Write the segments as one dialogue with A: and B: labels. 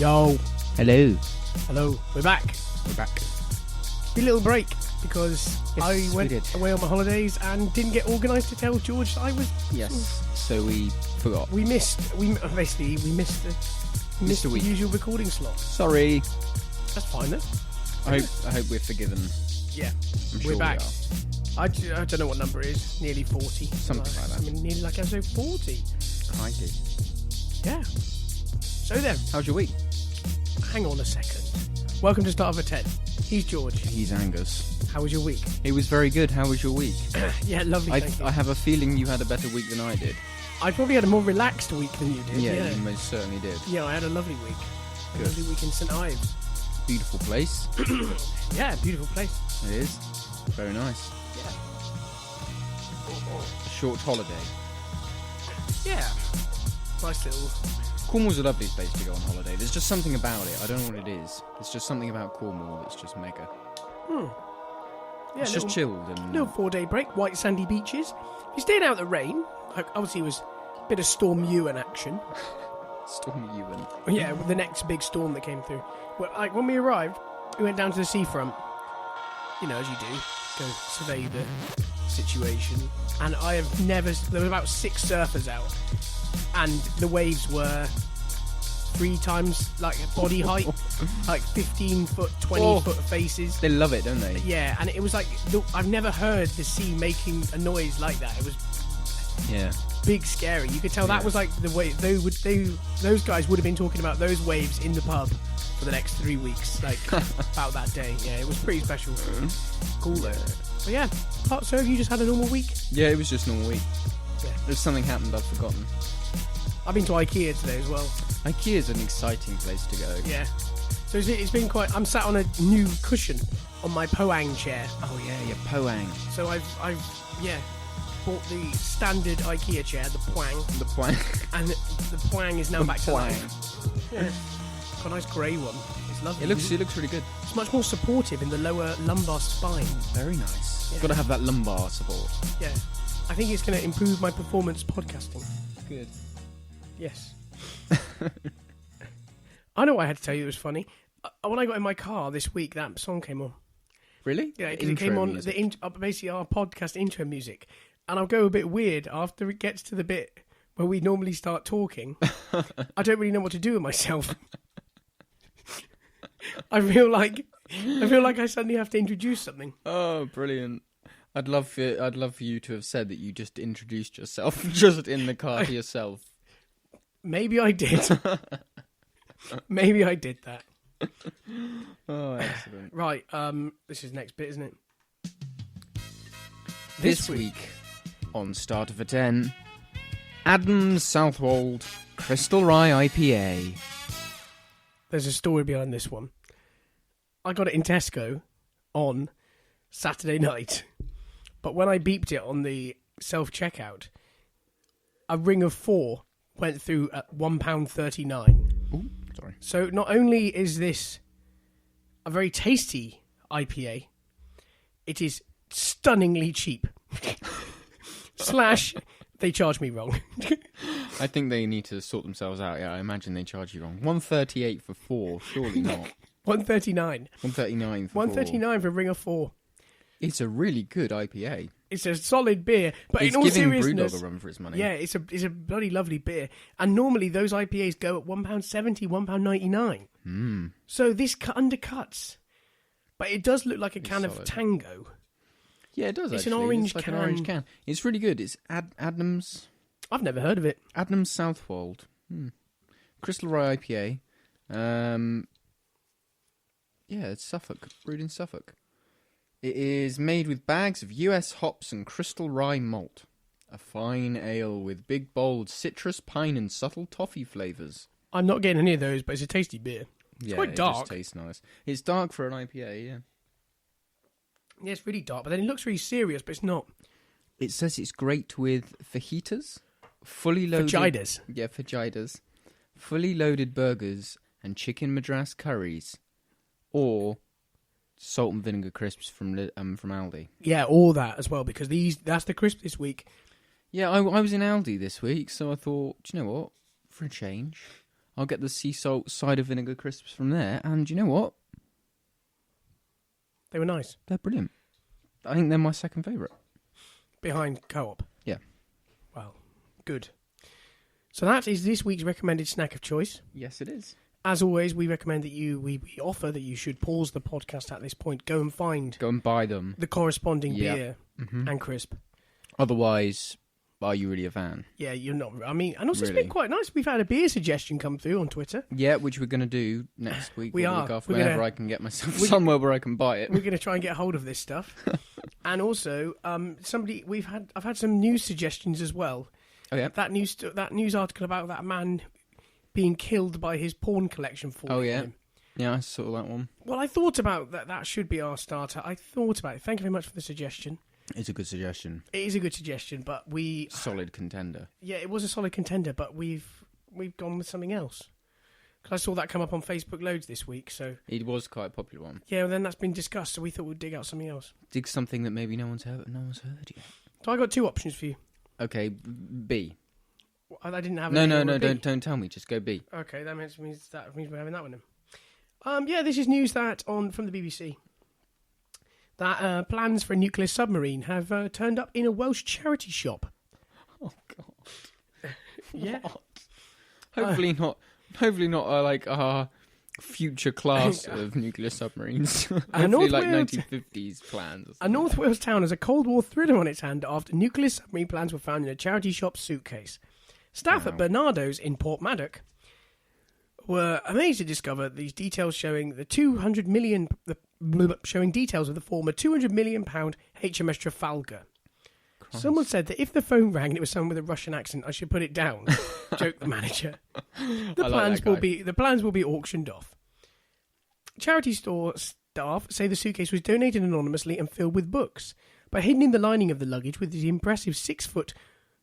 A: Yo.
B: Hello.
A: Hello. We're back.
B: We're back.
A: A little break because I went
B: did.
A: away on my holidays and didn't get organised to tell George that I was.
B: Yes. So we forgot.
A: We missed the
B: a week.
A: usual recording slot.
B: Sorry.
A: That's fine then.
B: I hope we're forgiven.
A: Yeah.
B: I'm sure
A: We're back.
B: We are.
A: I don't know what number it is. Nearly 40.
B: Something like that.
A: I mean, nearly like episode 40.
B: Crikey.
A: Yeah. So then,
B: How's your week?
A: hang on a second. Welcome to Start of a 10. He's George.
B: He's Angus.
A: How was your week?
B: It was very good. How was your week?
A: Yeah, lovely. Thank you.
B: I have a feeling you had a better week than I did.
A: I probably had a more relaxed week than you did.
B: Yeah, you most certainly did.
A: Yeah, I had a lovely week.
B: Good.
A: A lovely week in St Ives.
B: Beautiful place.
A: Yeah, beautiful place.
B: It is. Very nice.
A: Yeah.
B: A short holiday.
A: Yeah. Nice little...
B: Cornwall's a lovely place to go on holiday. There's just something about it. I don't know what it is. There's just something about Cornwall that's just mega.
A: Yeah,
B: It's just chilled and...
A: Little 4-day break, white sandy beaches. If you stayed out in the rain, obviously it was a bit of Storm Ewan action.
B: Storm Ewan.
A: Yeah, the next big storm that came through. Well, like when we arrived, we went down to the seafront. You know, as you do, go survey the situation. And I have never... There were about 6 surfers out. And the waves were 3 times, like, body height. Like 15-foot, 20-foot faces.
B: They love it, don't they?
A: Yeah, and it was like... I've never heard the sea making a noise like that. It was...
B: Yeah.
A: Big scary. You could tell that was like the way those guys would have been talking about those waves in the pub for the next 3 weeks, like about that day. Yeah, it was pretty special. Cool though. But yeah, so have you just had a normal week?
B: Yeah, it was just a normal week.
A: Yeah.
B: If something happened, I've forgotten.
A: I've been to IKEA today as well.
B: IKEA's an exciting place to go.
A: Yeah. So it's been quite. I'm sat on a new cushion on my Poang chair.
B: Oh yeah, your Poang.
A: So I've bought the standard IKEA chair, the Poang.
B: The Poang.
A: And the Poang is now
B: The
A: back to
B: Poang.
A: life. Yeah. Got a nice grey one. It's lovely.
B: It looks really good.
A: It's much more supportive in the lower lumbar spine.
B: Very nice.
A: Yeah.
B: Got to have that lumbar support.
A: Yeah. I think it's going to improve my performance podcasting.
B: Good.
A: Yes. I know what I had to tell you that was funny. When I got in my car this week, that song came on.
B: Really?
A: Yeah, because it came on basically our podcast intro music. And I'll go a bit weird after it gets to the bit where we normally start talking. I don't really know what to do with myself. I feel like I suddenly have to introduce something.
B: Oh, brilliant. I'd love for you to have said that you just introduced yourself just in the car to yourself.
A: Maybe I did. Maybe I did that.
B: Oh, excellent.
A: Right, this is the next bit, isn't it?
B: This week on Start of a 10, Adams Southwold Crystal Rye IPA.
A: There's a story behind this one. I got it in Tesco on Saturday night, but when I beeped it on the self-checkout, a ring of 4 went through at £1.39.
B: Ooh, sorry. So
A: not only is this a very tasty IPA, it is stunningly cheap. / they charge me wrong.
B: I think they need to sort themselves out. Yeah, I imagine they charge you wrong. 138 for 4, surely not.
A: 139.
B: 139 for
A: 139 for a ring of 4.
B: It's a really good IPA.
A: It's a solid beer, but
B: it's
A: in all
B: giving
A: seriousness,
B: Brewdog a run for its money.
A: yeah, it's a bloody lovely beer. And normally those IPAs go at £1.70, £1.99. So this undercuts. But it does look like a can of Tango.
B: Yeah, it does.
A: It's
B: actually.
A: an orange
B: it's like
A: can.
B: An orange can. It's really good. It's Adams.
A: I've never heard of it.
B: Adams Southwold. Crystal Rye IPA. Yeah, it's Suffolk. Brewed in Suffolk. It is made with bags of US hops and crystal rye malt. A fine ale with big, bold citrus, pine, and subtle toffee flavours.
A: I'm not getting any of those, but it's a tasty beer. It's quite dark.
B: It just tastes nice. It's dark for an IPA, yeah.
A: Yeah, it's really dark, but then it looks really serious, but it's not.
B: It says it's great with fajitas, fully loaded...
A: Fajitas?
B: Yeah, fajitas. Fully loaded burgers and chicken madras curries. Or salt and vinegar crisps from Aldi.
A: Yeah, all that as well, because that's the crisp this week.
B: Yeah, I was in Aldi this week, so I thought, do you know what? For a change, I'll get the sea salt cider vinegar crisps from there, and you know what?
A: They were nice.
B: They're brilliant. I think they're my second favourite.
A: Behind Co-op.
B: Yeah.
A: Well, good. So that is this week's recommended snack of choice.
B: Yes, it is.
A: As always, we recommend that we offer that you should pause the podcast at this point, go and
B: buy them.
A: the corresponding beer and crisp.
B: Otherwise, are you really a fan?
A: Yeah, you're not. I mean, and also
B: Really?
A: it's been quite nice. We've had a beer suggestion come through on Twitter.
B: Yeah, which we're going to do next week.
A: We
B: or the
A: are.
B: week after,
A: We're
B: whenever
A: gonna-
B: I can get myself somewhere where I can buy it.
A: We're going to try and get hold of this stuff. And also, I've had some news suggestions as well.
B: Oh yeah.
A: That news article about that man being killed by his porn collection for him.
B: Yeah, I saw that one.
A: Well, I thought about that. That should be our starter. I thought about it. Thank you very much for the suggestion.
B: It's a good suggestion.
A: It is a good suggestion, but
B: Solid contender.
A: Yeah, it was a solid contender, but we've gone with something else. Because I saw that come up on Facebook loads this week, so...
B: It was quite a popular one.
A: Yeah, well, then that's been discussed, so we thought we'd dig out something else.
B: Dig something that maybe no one's heard yet.
A: So I got two options for you.
B: Okay, B.
A: I didn't have
B: No,
A: anything with B.
B: don't tell me. Just go B.
A: Okay, that means we're having that one then. Yeah, this is news that from the BBC that plans for a nuclear submarine have turned up in a Welsh charity shop.
B: Oh God.
A: Yeah.
B: What? Hopefully not. Hopefully not like our future class of nuclear submarines. Hopefully like 1950s plans.
A: A North Wales town has a Cold War thriller on its hand after nuclear submarine plans were found in a charity shop suitcase. Staff at Bernardo's in Portmaddock were amazed to discover these details showing showing details of the former £200 million HMS Trafalgar. Christ. Someone said that if the phone rang and it was someone with a Russian accent, I should put it down. Joked the manager. The plans will be auctioned off. Charity store staff say the suitcase was donated anonymously and filled with books, but hidden in the lining of the luggage with the impressive 6-foot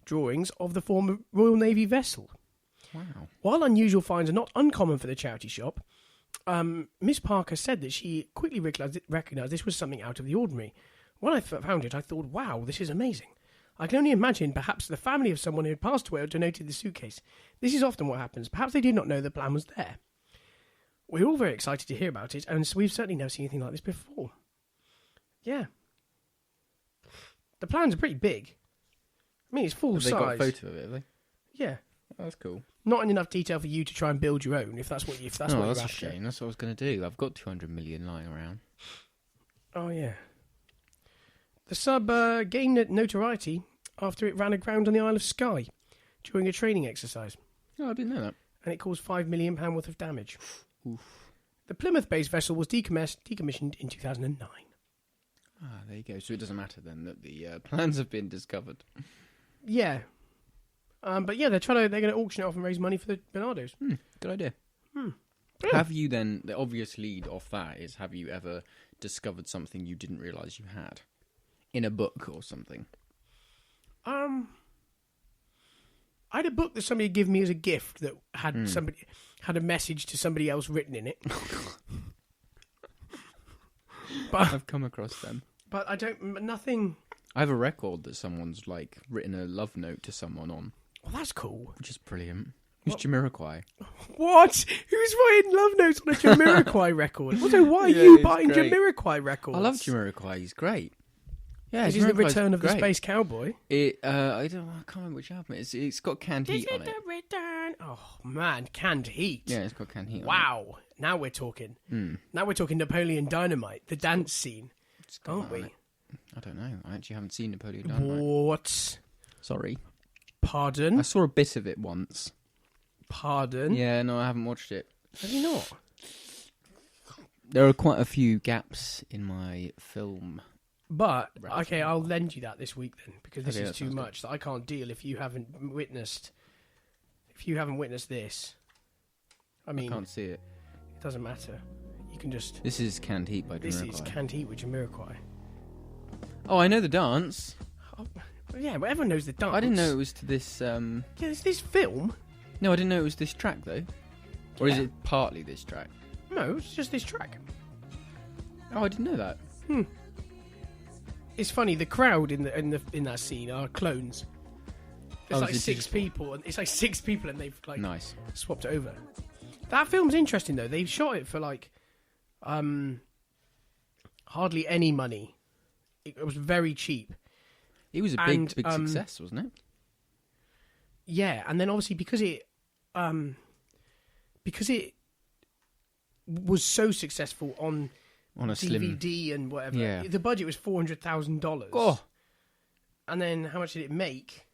A: drawings of the former Royal Navy vessel.
B: Wow.
A: While unusual finds are not uncommon for the charity shop, Miss Parker said that she quickly recognised this was something out of the ordinary. When I found it, I thought, wow, this is amazing. I can only imagine perhaps the family of someone who had passed away or donated the suitcase. This is often what happens. Perhaps they did not know the plan was there. We're all very excited to hear about it, and we've certainly never seen anything like this before. Yeah. The plans are pretty big. I mean, it's full size.
B: They got a photo of it, have they?
A: Yeah.
B: Oh, that's cool.
A: Not in enough detail for you to try and build your own, if that's what you're after.
B: That's a shame. That's what I was going to do. I've got 200 million lying around.
A: Oh, yeah. The sub gained notoriety after it ran aground on the Isle of Skye during a training exercise.
B: Oh, I didn't know that.
A: And it caused £5 million worth of damage.
B: Oof.
A: The Plymouth-based vessel was decommissioned in 2009.
B: Ah, there you go. So it doesn't matter then that the plans have been discovered.
A: Yeah. But yeah, they're going to auction it off and raise money for the Bernardos.
B: Good idea.
A: Yeah.
B: Have you then, the obvious lead off that is, have you ever discovered something you didn't realise you had? In a book or something?
A: I had a book that somebody had given me as a gift that had had a message to somebody else written in it. But
B: I've come across them.
A: But nothing...
B: I have a record that someone's like written a love note to someone on.
A: Well, that's cool.
B: Which is brilliant. It's Jamiroquai.
A: What? Who's writing love notes on a Jamiroquai record? Also, why are you buying
B: great.
A: Jamiroquai records?
B: I love Jamiroquai. He's great. Yeah,
A: this is the Return of the Space Cowboy.
B: I can't remember which album it is. It's got Canned Heat on it.
A: This is the return. Oh man, Canned Heat.
B: Yeah, it's got Canned Heat.
A: Wow. Now we're talking. Now we're talking Napoleon Dynamite, the dance scene, aren't we?
B: I don't know. I actually haven't seen Napoleon Dynamite.
A: What?
B: Sorry.
A: Pardon?
B: I saw a bit of it once.
A: Pardon?
B: Yeah, no, I haven't watched it.
A: Have you not?
B: There are quite a few gaps in my film.
A: But, okay, I'll lend you that this week then, because this
B: Okay,
A: is
B: that
A: too
B: sounds
A: much that I can't deal if you haven't witnessed this. I mean,
B: I can't see it.
A: It doesn't matter. You can just...
B: This is Canned Heat by Jamiroquai.
A: This is Canned Heat with Jamiroquai.
B: Oh, I know the dance.
A: Oh, yeah, but everyone knows the dance.
B: I didn't know it was to this...
A: Yeah, it's this film.
B: No, I didn't know it was this track, though. Or is it partly this track?
A: No, it's just this track.
B: Oh, I didn't know that.
A: It's funny. The crowd in that scene are clones. It's like 6 people, and it's like 6 people, and they've like
B: nice
A: swapped it over. That film's interesting though. They shot it for like hardly any money. It was very cheap.
B: It was a big success, wasn't it?
A: Yeah, and then obviously because it was so successful on
B: a
A: DVD and whatever.
B: Yeah.
A: The budget was $400,000.
B: Oh.
A: And then how much did it make?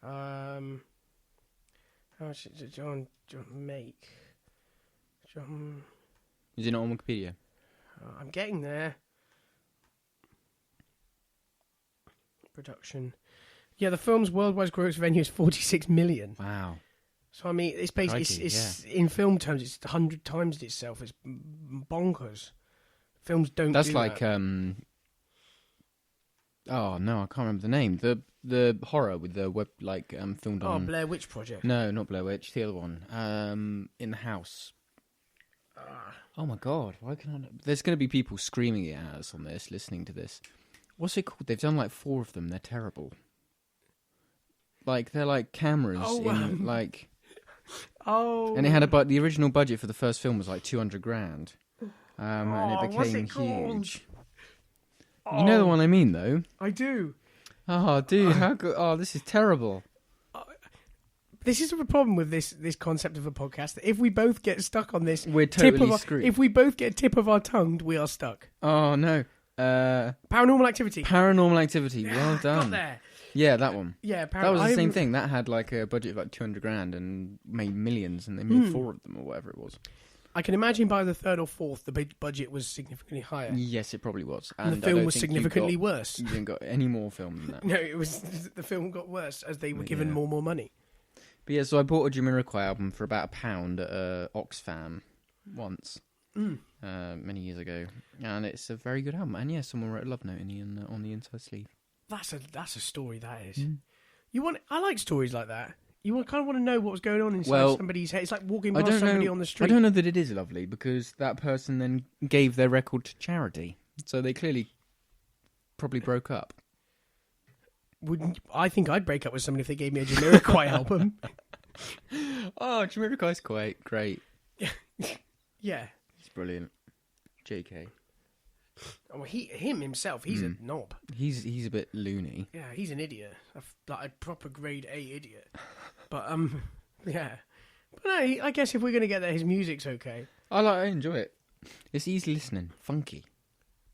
A: How much did John make? John.
B: Is it not on Wikipedia?
A: I'm getting there. Production. Yeah, the film's worldwide gross revenue is 46 million.
B: Wow.
A: So I mean, it's basically it's in film terms, it's 100 times itself. It's bonkers. Films don't.
B: That's
A: do
B: like
A: that.
B: Oh no, I can't remember the name. The horror with the web filmed on.
A: Oh, Blair Witch Project.
B: No, not Blair Witch. The other one. In the house. Oh my god! Why can I? There's going to be people screaming at us on this, listening to this. What's it called? They've done like 4 of them. They're terrible. Like they're like cameras in like.
A: Oh.
B: And it had the original budget for the first film was like 200 grand, and it became huge. You know the one I mean, though.
A: I do.
B: Oh, dude, how good! Oh, this is terrible.
A: This is the problem with this concept of a podcast. That if we both get stuck on this,
B: We're totally screwed.
A: If we both get tip of our tongue, we are stuck.
B: Oh no!
A: Paranormal Activity.
B: Paranormal Activity.
A: Yeah,
B: Well done.
A: Got there.
B: Yeah, that one.
A: Yeah,
B: that was the same thing. That had like a budget of like 200 grand and made millions, and they made 4 of them or whatever it was.
A: I can imagine by the 3rd or 4th, the budget was significantly higher.
B: Yes, it probably was.
A: And the film was significantly worse.
B: You didn't got any more film than that.
A: No, it was the film got worse as they were given more money.
B: But yeah, so I bought a Jamiroquai album for about £1 at Oxfam once, many years ago, and it's a very good album. And yeah, someone wrote a love note on the inside sleeve.
A: That's a story. That is. I like stories like that. You kind of want to know what was going on inside somebody's head. It's like walking past somebody on the street.
B: I don't know that it is lovely because that person then gave their record to charity, so they clearly probably broke up.
A: I think I'd break up with somebody if they gave me a Jamiroquai album.
B: Oh, Jamiroquai's quite great.
A: Yeah,
B: he's brilliant. JK.
A: Well, him himself, he's a knob.
B: He's a bit loony.
A: Yeah, he's an idiot, like a proper grade A idiot. But yeah. But no, I guess if we're gonna get there, his music's okay.
B: I enjoy it. It's easy listening, funky.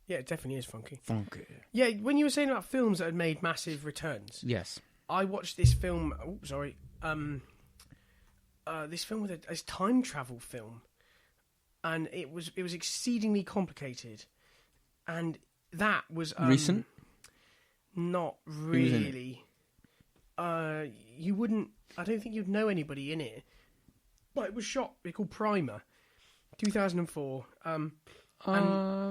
A: Yeah, it definitely is funky.
B: Funky.
A: Yeah, when you were saying about films that had made massive returns.
B: Yes.
A: I watched this film. Oh, sorry. This film with a time travel film, and it was exceedingly complicated. And that was
B: recent.
A: Not really. You wouldn't. I don't think you'd know anybody in it. But it was shot. It's called Primer, 2004. And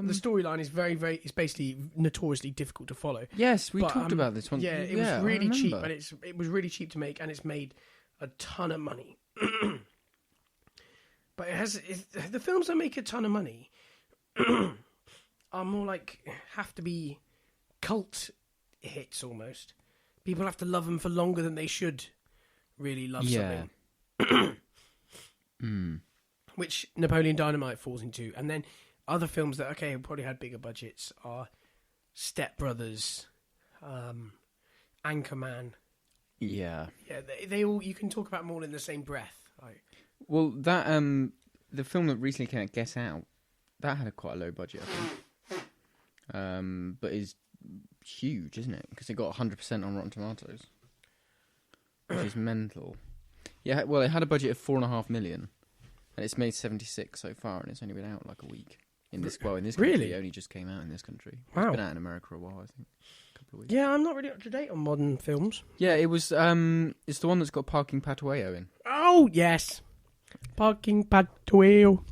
A: the storyline is very, very. It's basically notoriously difficult to follow.
B: Yes, we talked about this one.
A: Yeah, it was really cheap, and it was really cheap to make, and it's made a ton of money. But the films that make a ton of money are more like have to be cult hits almost. People have to love them for longer than they should really love something. Which Napoleon Dynamite falls into. And then other films that, probably had bigger budgets are Step Brothers, Anchorman.
B: Yeah.
A: Yeah, they all, you can talk about them all in the same breath.
B: Well, that, the film that recently came out, Get Out, that had quite a low budget, I think. But is huge, isn't it? Because it got 100% on Rotten Tomatoes, which is mental. Yeah, well, it had a budget of $4.5 million, and it's made 76 so far, and it's only been out like a week. In this country,
A: really?
B: It only just came out in this country.
A: Wow.
B: It's been out in America a while, I think. A couple of weeks.
A: Yeah, I'm not really up to date on modern films.
B: Yeah, it was. It's the one that's got Parking Patueo in.
A: Oh yes, Parking Patueo.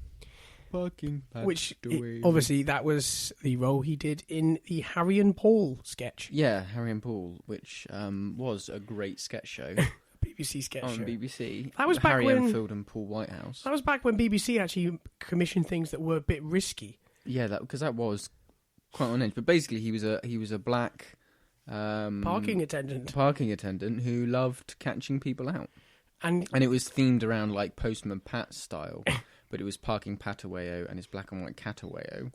B: Parking Patueo.
A: Which obviously that was the role he did in the Harry and Paul sketch.
B: Yeah, Harry and Paul, which was a great sketch show.
A: BBC sketch
B: on
A: show.
B: BBC.
A: That was back
B: Harry
A: when
B: Enfield and Paul Whitehouse.
A: That was back when BBC actually commissioned things that were a bit risky.
B: Yeah, because that was quite on edge. But basically, he was a black
A: parking attendant
B: who loved catching people out.
A: And
B: it was themed around like Postman Pat style, but it was parking Pataweo and his black and white Cataweo,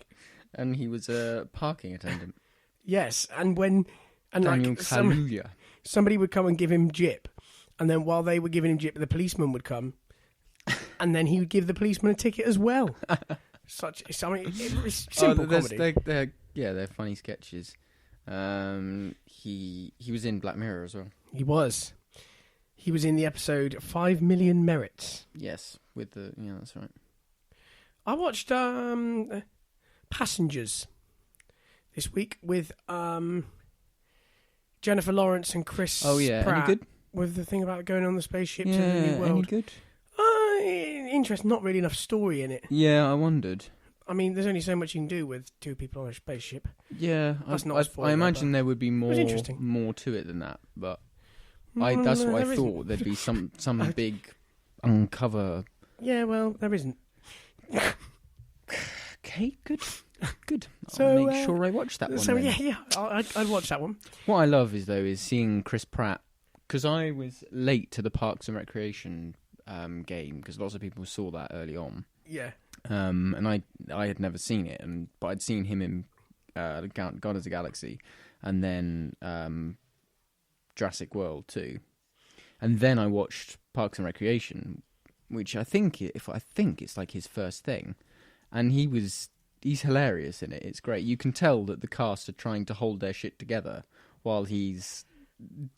B: and he was a parking attendant.
A: Yes, and when
B: Daniel
A: like
B: Kaluuya.
A: somebody would come and give him jip, and then while they were giving him jip, the policeman would come, and then he would give the policeman a ticket as well. It's simple comedy.
B: They're funny sketches. He was in Black Mirror as well.
A: He was in the episode 5 Million Merits.
B: Yes, that's right.
A: I watched Passengers this week with Jennifer Lawrence and Chris Pratt.
B: Any good?
A: With the thing about going on the spaceship to the new world.
B: Any good?
A: Interesting, not really enough story in it.
B: Yeah, I wondered.
A: I mean, there's only so much you can do with two people on a spaceship.
B: Yeah, I imagine there would be more to it than that, but that's what I thought. There'd be some big uncover.
A: Yeah, well, there isn't.
B: Okay, good.
A: So,
B: I'll make sure I watch that one.
A: So
B: then.
A: yeah, I'd watch that one.
B: What I love is seeing Chris Pratt, because I was late to the Parks and Recreation game, because lots of people saw that early on.
A: Yeah.
B: And I had never seen it, but I'd seen him in Guardians of the Galaxy, and then Jurassic World too, and then I watched Parks and Recreation, which I think it's like his first thing, and he's hilarious in it. It's great. You can tell that the cast are trying to hold their shit together while he's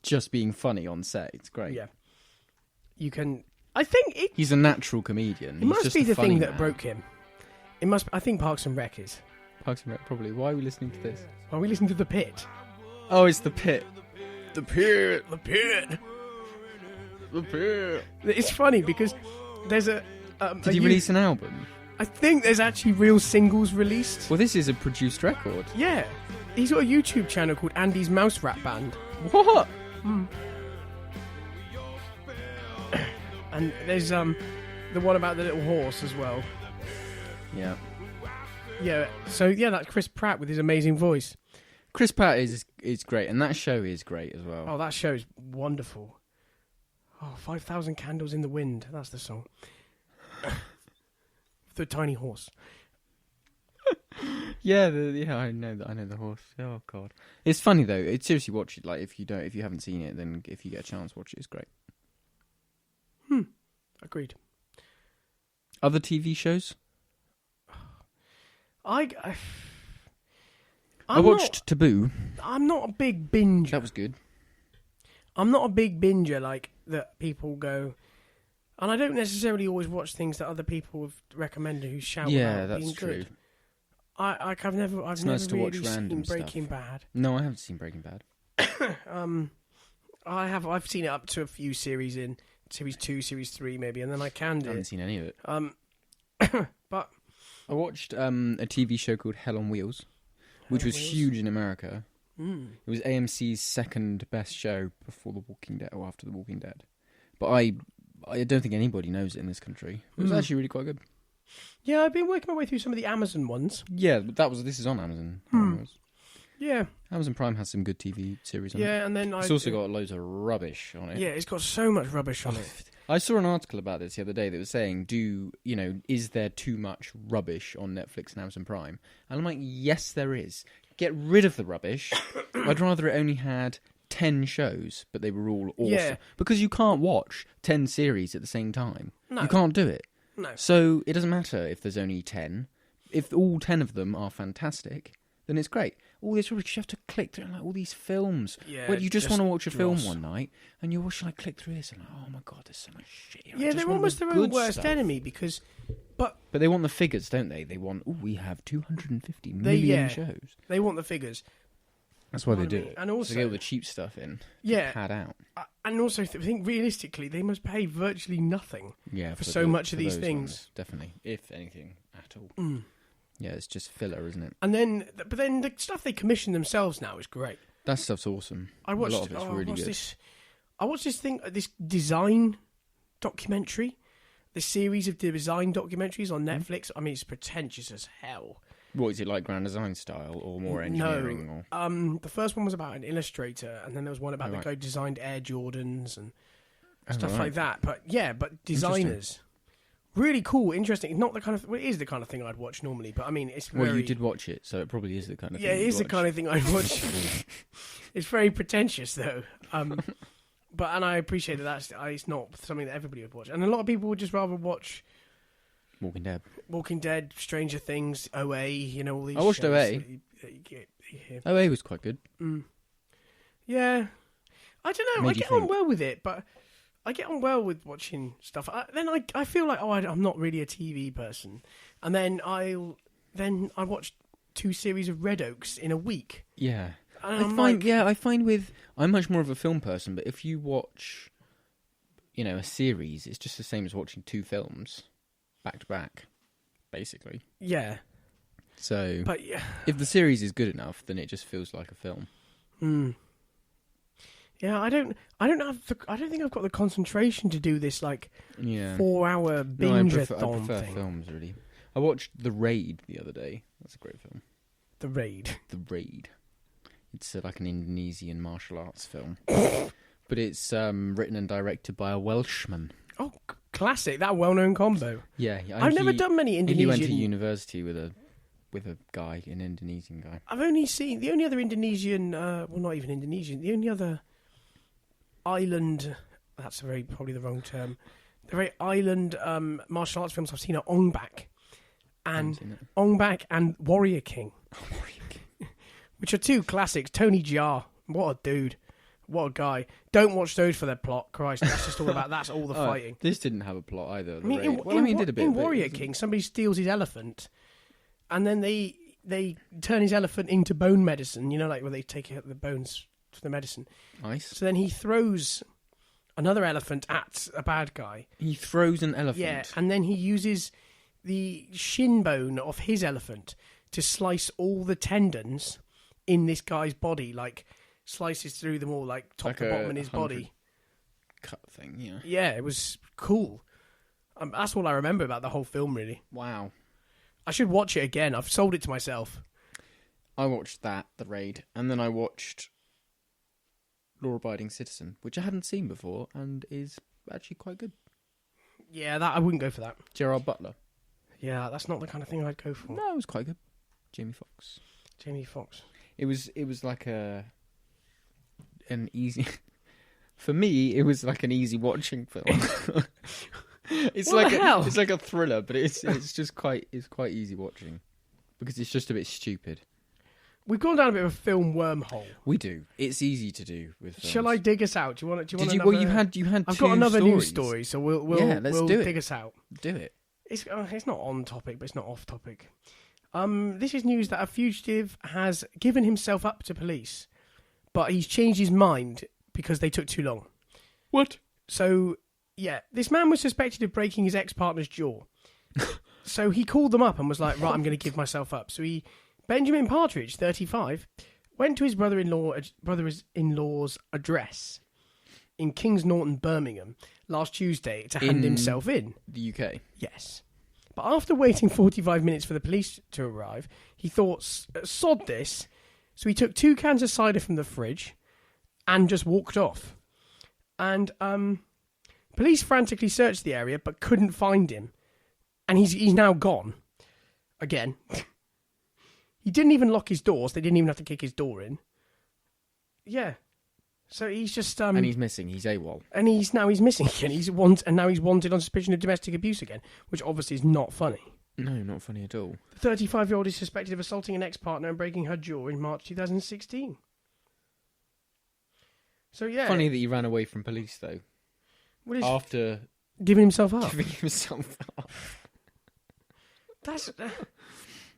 B: just being funny on set. It's great.
A: Yeah. You can. I think
B: he's a natural comedian.
A: It must be the thing that
B: man.
A: broke him. It must. I think Parks and Rec is.
B: Parks and Rec, probably. Why are we listening to this?
A: Are we listening to The Pit?
B: Oh, it's The Pit. The Pit.
A: The Pit.
B: The Pit.
A: It's funny because there's a.
B: Did he release an album?
A: I think there's actually real singles released.
B: Well, this is a produced record.
A: Yeah. He's got a YouTube channel called Andy's Mouse Rap Band.
B: What?
A: And there's the one about the little horse as well.
B: Yeah.
A: Yeah. So yeah, that's Chris Pratt with his amazing voice.
B: Chris Pratt is great, and that show is great as well.
A: Oh, that show's wonderful. Oh, 5,000 Candles in the Wind. That's the song. The tiny horse.
B: Yeah, I know the horse. Oh God, it's funny though. It's seriously watch it. Like if you haven't seen it, then if you get a chance, watch it. It's great.
A: Agreed.
B: Other TV shows?
A: I
B: watched Taboo.
A: I'm not a big binger.
B: That was good.
A: I'm not a big binger like that people go, and I don't necessarily always watch things that other people have recommended who shout about being good.
B: True.
A: I've never
B: nice to watch
A: really
B: random
A: seen Breaking Bad.
B: No, I haven't seen Breaking Bad.
A: I've seen it up to a few series in series 2, series 3 maybe, and then I canned it.
B: I haven't seen any of it.
A: But
B: I watched a TV show called Hell on Wheels, which was huge in America. It was AMC's second best show before The Walking Dead, or after The Walking Dead. But I don't think anybody knows it in this country. It was actually really quite good.
A: Yeah, I've been working my way through some of the Amazon ones.
B: Yeah, this is on Amazon.
A: Yeah.
B: Amazon Prime has some good TV series on it.
A: Yeah, and then
B: it's also got loads of rubbish on it.
A: Yeah, it's got so much rubbish on it.
B: I saw an article about this the other day that was saying, is there too much rubbish on Netflix and Amazon Prime? And I'm like, yes, there is. Get rid of the rubbish. I'd rather it only had 10 shows, but they were all awesome.
A: Yeah.
B: Because you can't watch 10 series at the same time.
A: No.
B: You can't do it.
A: No.
B: So it doesn't matter if there's only 10. If all 10 of them are fantastic, then it's great. All this rubbish, you have to click through all these films.
A: Yeah,
B: where you just want to watch a film one night, and you're watching, click through this, and oh my God, there's so much shit here.
A: Yeah, they're almost their own worst enemy because... But
B: they want the figures, don't they? They want, we have 250 million shows.
A: They want the figures.
B: That's why they do it.
A: And also,
B: they get all the cheap stuff in.
A: Yeah.
B: Pad out.
A: And also, I think realistically, they must pay virtually nothing for so much of these things.
B: Ones, definitely. If anything at all. Yeah, it's just filler, isn't it?
A: And then, but then the stuff they commission themselves now is great.
B: That stuff's awesome.
A: I watched,
B: a lot of it's really good.
A: I watched this design documentary, the series of design documentaries on Netflix. I mean, it's pretentious as hell.
B: What is it, like Grand Design style or more engineering?
A: No, the first one was about an illustrator, and then there was one about the guy who designed Air Jordans, and stuff
B: right.
A: like that. But yeah, but designers, really cool, interesting. Not the kind of it is the kind of thing I'd watch normally, but I mean, it's very.
B: Well, you did watch it, so it probably is the kind of thing.
A: Yeah, it
B: you'd
A: is the
B: watch.
A: kind of thing I'd watch. It's very pretentious though. But I appreciate that it's not something that everybody would watch, and a lot of people would just rather watch
B: Walking Dead,
A: Stranger Things, OA, all these.
B: I watched
A: shows
B: OA.
A: that you hear.
B: OA was quite good.
A: Yeah, I don't know.
B: Made
A: I
B: you
A: get on
B: think.
A: well with it, but I get on well with watching stuff. I feel like I'm not really a TV person, and then I watch 2 series of Red Oaks in a week.
B: Yeah.
A: And
B: I find I'm much more of a film person, but if you watch, a series, it's just the same as watching 2 films back to back, basically.
A: Yeah.
B: So,
A: but yeah,
B: if the series is good enough, then it just feels like a film.
A: Yeah, I don't think I've got the concentration to do this 4-hour binge-a-thon
B: I prefer
A: thing.
B: films, really. I watched The Raid the other day. That's a great film.
A: The Raid.
B: The Raid. It's like an Indonesian martial arts film. But it's written and directed by a Welshman.
A: Oh, classic. That well-known combo.
B: Yeah.
A: I've never done many Indonesian...
B: He went to university with a guy, an Indonesian guy.
A: I've only seen... The only other Indonesian... not even Indonesian. The only other island... That's probably the wrong term. The very island martial arts films I've seen are Ong Bak. And Ong Bak and Warrior King. Which are 2 classics. Tony Jaa. What a dude. What a guy. Don't watch those for their plot. Christ, that's just all about... That's all the fighting.
B: This didn't have a plot either.
A: It
B: did a bit.
A: In Warrior King, somebody steals his elephant, and then they turn his elephant into bone medicine. Where they take out the bones for the medicine.
B: Nice.
A: So then he throws another elephant at a bad guy.
B: He throws an elephant.
A: Yeah, and then he uses the shin bone of his elephant to slice all the tendons in this guy's body, slices through them all, top to bottom in his body.
B: Cut thing, yeah.
A: Yeah, it was cool. That's all I remember about the whole film, really.
B: Wow.
A: I should watch it again. I've sold it to myself.
B: I watched The Raid, and then I watched Law Abiding Citizen, which I hadn't seen before, and is actually quite good.
A: Yeah, I wouldn't go for that.
B: Gerard Butler.
A: Yeah, that's not the kind of thing I'd go for.
B: No, it was quite good. Jamie Foxx.
A: Jamie Foxx.
B: It was like an easy... For me, it was like an easy watching film. It's
A: What the hell?
B: It's like a thriller, but it's quite easy watching because it's just a bit stupid.
A: We've gone down a bit of a film wormhole.
B: We do. It's easy to do with films.
A: Shall I dig us out? Do you want?
B: Did you?
A: Another...
B: Well, you had.
A: I've
B: 2
A: got another
B: stories.
A: news story, so we'll
B: do it.
A: dig us out.
B: Do it.
A: It's not on topic, but it's not off topic. This is news that a fugitive has given himself up to police, but he's changed his mind because they took too long.
B: What?
A: So, yeah, this man was suspected of breaking his ex-partner's jaw. So he called them up and was like, right, I'm going to give myself up. So Benjamin Partridge, 35, went to his brother-in-law's address in Kings Norton, Birmingham, last Tuesday to hand himself in.
B: The UK?
A: Yes. But after waiting 45 minutes for the police to arrive, he thought, sod this. So he took 2 cans of cider from the fridge and just walked off. And police frantically searched the area but couldn't find him. And he's now gone. Again. He didn't even lock his doors. They didn't even have to kick his door in. Yeah. So he's just...
B: and he's missing. He's AWOL.
A: And he's missing again. And now he's wanted on suspicion of domestic abuse again, which obviously is not funny.
B: No, not funny at all.
A: The 35-year-old is suspected of assaulting an ex-partner and breaking her jaw in March 2016. So, yeah.
B: Funny that he ran away from police, though. After
A: giving himself up.
B: Giving himself up.
A: That's...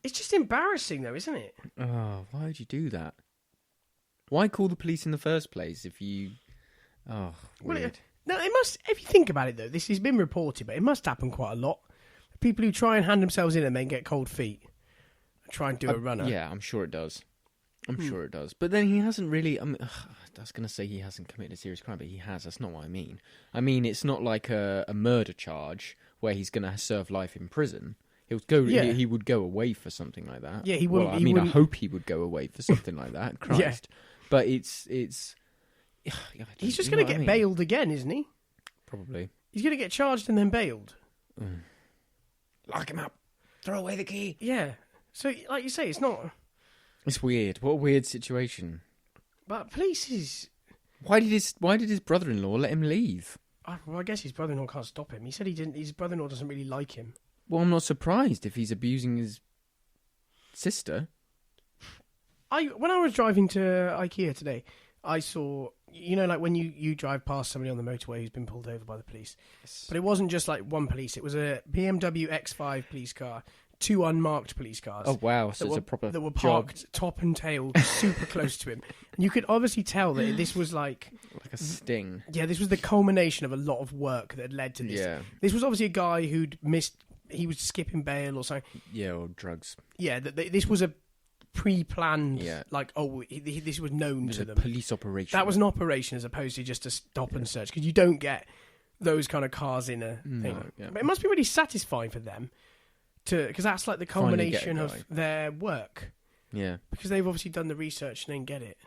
A: it's just embarrassing, though, isn't it?
B: Oh, why would you do that? Why call the police in the first place if you... Oh, weird.
A: No, it must... If you think about it, though, this has been reported, but it must happen quite a lot. People who try and hand themselves in and then get cold feet. Try and do a runner.
B: Yeah, I'm sure it does. I'm sure it does. But then he hasn't really... I was going to say he hasn't committed a serious crime, but he has. That's not what I mean. I mean, it's not like a murder charge where he's going to serve life in prison. He would go away for something like that.
A: Yeah, he wouldn't.
B: Well, I mean, I hope he would go away for something like that. Christ.
A: Yeah.
B: But it's...
A: He's just going to get bailed again, isn't he?
B: Probably.
A: He's going to get charged and then bailed.
B: Lock him up. Throw away the key.
A: Yeah. So, like you say, it's not...
B: It's weird. What a weird situation.
A: But police is...
B: Why did his brother-in-law let him leave?
A: Well, I guess his brother-in-law can't stop him. He said he didn't. His brother-in-law doesn't really like him.
B: Well, I'm not surprised if he's abusing his sister.
A: When I was driving to IKEA today, I saw, like when you drive past somebody on the motorway who's been pulled over by the police.
B: Yes.
A: But it wasn't just like one police. It was a BMW X5 police car, 2 unmarked police cars.
B: Oh, wow. So it's a proper
A: that were parked top and tail super close to him. And you could obviously tell that this was like
B: a sting.
A: Yeah, this was the culmination of a lot of work that had led to this.
B: Yeah.
A: This was obviously a guy who'd missed, he was skipping bail or something.
B: Yeah, or drugs.
A: Yeah, this was a pre-planned,
B: Yeah.
A: this was known to them.
B: Police operation.
A: That was an operation as opposed to just a stop and search, because you don't get those kind of cars in a thing.
B: Yeah.
A: But it must be really satisfying for them, because that's like the culmination of their work.
B: Yeah.
A: Because they've obviously done the research and then get it.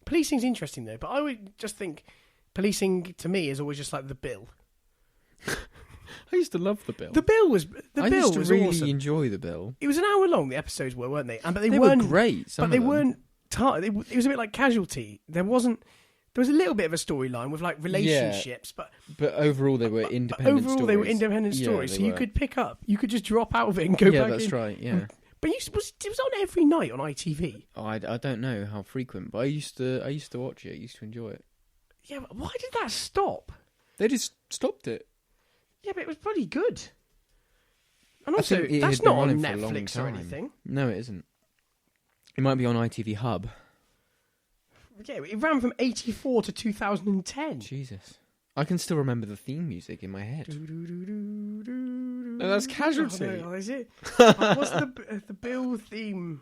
A: Policing's interesting though, but I would just think policing to me is always just like the bill.
B: I used to love the bill.
A: The bill was
B: I used to really
A: awesome.
B: enjoy the bill.
A: It was an hour long. The episodes weren't they? But they
B: were
A: weren't
B: great.
A: But they weren't. It was a bit like Casualty. There was a little bit of a storyline with like relationships, but
B: overall they were independent.
A: Overall, they were independent stories, so you could pick up. You could just drop out of it and go back in.
B: Yeah, that's right. Yeah.
A: But it was on every night on ITV.
B: Oh, I don't know how frequent, but I used to watch it. I used to enjoy it.
A: Yeah, but why did that stop?
B: They just stopped it.
A: Yeah, but it was bloody good. And also,
B: it
A: that's
B: had been
A: not on
B: running for a long
A: Netflix or
B: time.
A: anything.
B: No, it isn't. It might be on ITV Hub.
A: Yeah, it ran from 1984 to 2010.
B: Jesus. I can still remember the theme music in my head.
A: No,
B: that's Casualty.
A: Oh, is it? What's the Bill theme?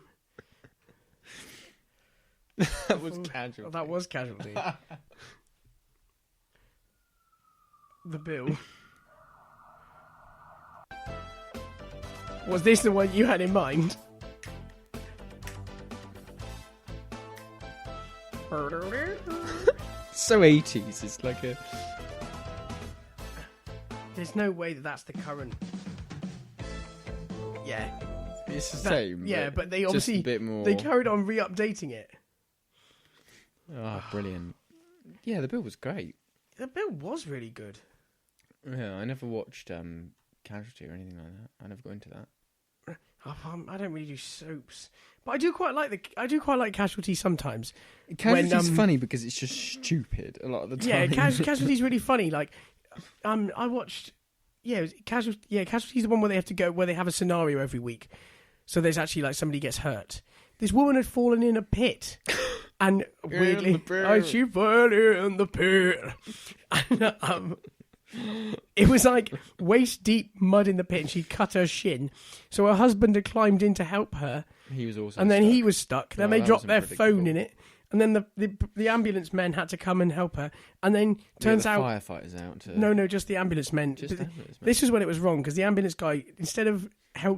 B: That was Casualty.
A: Oh, that was Casualty. The Bill. Was this the one you had in mind?
B: So 80s. It's like a...
A: There's no way that's the current... Yeah.
B: It's the same.
A: Yeah, but they obviously...
B: Just a bit more...
A: They carried on re-updating it.
B: Oh, brilliant. Yeah, the bill was great.
A: The Bill was really good.
B: Yeah, I never watched Casualty or anything like that. I never got into that.
A: I don't really do soaps, but I do quite like Casualty sometimes.
B: Casualty's funny because it's just stupid a lot of the time.
A: Yeah, Casualty's really funny. Like, I watched. Casualty's the one where they have to go, where they have a scenario every week. So there's actually like somebody gets hurt. This woman had fallen in a pit, and weirdly, she fell in the pit. And, it was like waist deep mud in the pit, and she'd cut her shin. So her husband had climbed in to help her.
B: He was also
A: and then
B: stuck.
A: he was stuck. Then they dropped their phone in it, and then the ambulance men had to come and help her. And then turns out
B: firefighters out.
A: No, just the ambulance men. This is when it was wrong, because the ambulance guy, instead of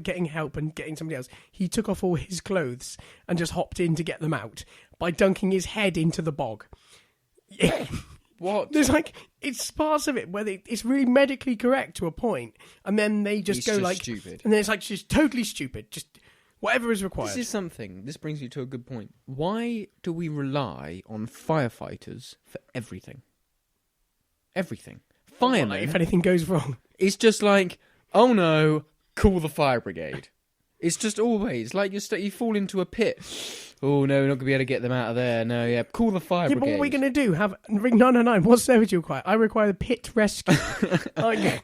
A: getting help and getting somebody else, he took off all his clothes and just hopped in to get them out by dunking his head into the bog.
B: What?
A: There's it's parts of it where it's really medically correct to a point, and then they just go
B: stupid.
A: And then it's like just totally stupid. Just whatever is required.
B: This brings you to a good point. Why do we rely on firefighters for everything? Everything. Firemen.
A: If anything goes wrong.
B: It's just like, oh no, call the fire brigade. It's just always like you fall into a pit. Oh no, we're not going to be able to get them out of there. No, yeah, call the fire brigade.
A: But what are we going to do? Ring 999? What service do you require? I require the pit rescue.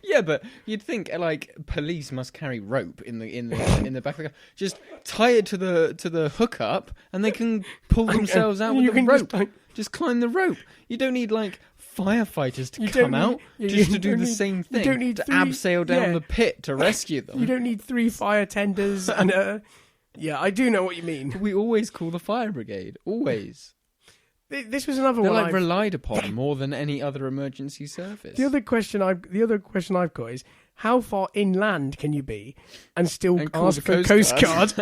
B: Yeah, but you'd think like police must carry rope in the back of the car. Just tie it to the hookup, and they can pull themselves out with the rope. Just climb the rope. You don't need like firefighters to come out just to do the same thing. You don't need to abseil down the pit to rescue them.
A: You don't need 3 fire tenders and yeah, I do know what you mean.
B: We always call the fire brigade. Always.
A: This was another
B: They're
A: one.
B: They're relied upon more than any other emergency service.
A: The other question I've got is, how far inland can you be and still ask for Coast Guard?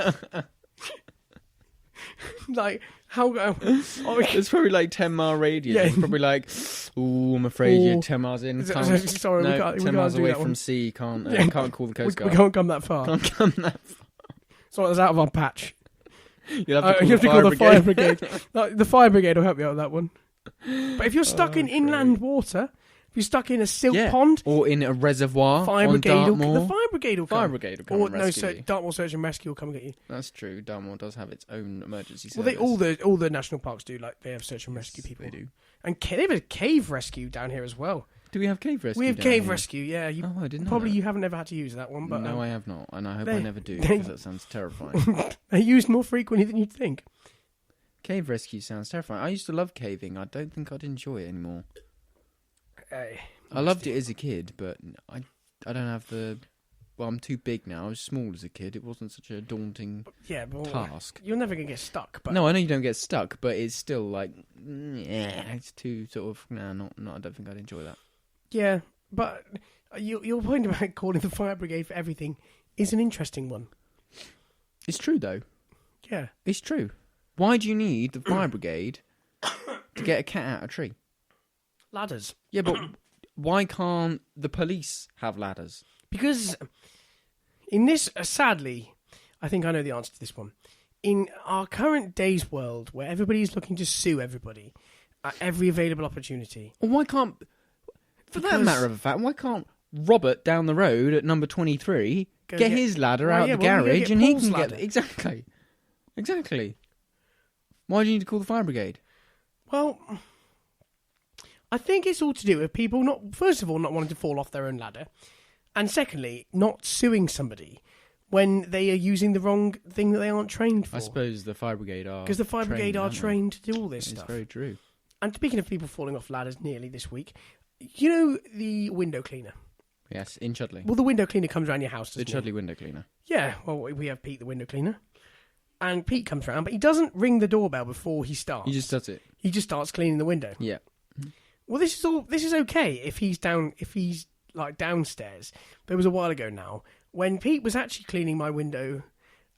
B: Like how? It's probably like 10-mile radius. Yeah. It's probably like, Ooh, I'm afraid
A: Or-
B: you're 10 miles in.
A: Sorry,
B: no,
A: we can't
B: 10
A: do
B: miles away
A: that
B: from
A: one.
B: sea. Can't
A: Yeah.
B: can't call the Coast
A: We
B: Guard.
A: can't come that far.
B: Can't come that far.
A: So that's out of our patch.
B: You'll have to
A: You
B: call,
A: have
B: the,
A: to
B: fire
A: call the fire
B: brigade.
A: brigade. The fire brigade will help you out with that one. But if you're stuck in
B: great.
A: inland water, if you're stuck in a silt
B: Yeah.
A: pond,
B: Or in a reservoir
A: fire
B: on
A: brigade will,
B: Dartmoor.
A: the fire brigade will come.
B: Fire brigade will come
A: Or
B: and rescue you.
A: Dartmoor Search and Rescue will come and get you.
B: That's true. Dartmoor does have its own emergency
A: Well,
B: service.
A: all the national parks do. Like they have search and rescue people.
B: They do.
A: And they have a cave rescue down here as well.
B: Do we have cave rescue?
A: We have
B: down
A: cave
B: here?
A: rescue. Yeah, you
B: Oh, I didn't know
A: probably
B: that.
A: you haven't ever had to use that one, but
B: No, I have not, and I hope
A: they-
B: I never do,
A: they-
B: because that sounds terrifying.
A: they're used more frequently than you'd think.
B: Cave rescue sounds terrifying. I used to love caving. I don't think I'd enjoy it anymore. I loved it as a kid, but I don't have the... Well, I'm too big now. I was small as a kid. It wasn't such a daunting
A: Yeah, but
B: task.
A: you're never gonna get stuck. But
B: No, I know you don't get stuck, but it's still like... Yeah, it's too sort of... No, I don't think I'd enjoy that.
A: yeah, but your point about calling the fire brigade for everything is an interesting one.
B: It's true, though.
A: Yeah,
B: It's true. Why do you need the fire brigade to get a cat out of a tree?
A: ladders.
B: Yeah, but why can't the police have ladders?
A: Because in this, sadly, I think I know the answer to this one. In our current day's world, where everybody's looking to sue everybody at every available opportunity,
B: Or why can't, for that
A: Because-
B: matter of fact, why can't Robert down the road at number 23 get his ladder
A: Well,
B: out
A: yeah,
B: the
A: well, we gotta
B: garage
A: get
B: and he
A: Paul's
B: can
A: ladder.
B: get... Exactly. Why do you need to call the fire brigade?
A: well, I think it's all to do with people not, first of all, not wanting to fall off their own ladder, and secondly, not suing somebody when they are using the wrong thing that they aren't trained for.
B: I suppose the fire brigade are...
A: Because the fire brigade are
B: aren't they?
A: trained to do all this
B: It's
A: stuff.
B: very true.
A: And speaking of people falling off ladders nearly this week, you know the window cleaner?
B: Yes, in Chudley.
A: Well, the window cleaner comes around your house,
B: The
A: doesn't he?
B: Chudley window cleaner.
A: Yeah, well, we have Pete the window cleaner. And Pete comes round, but he doesn't ring the doorbell before he starts.
B: He just does it.
A: He just starts cleaning the window.
B: Yeah.
A: Well, this is okay if he's like downstairs. There was a while ago now when Pete was actually cleaning my window,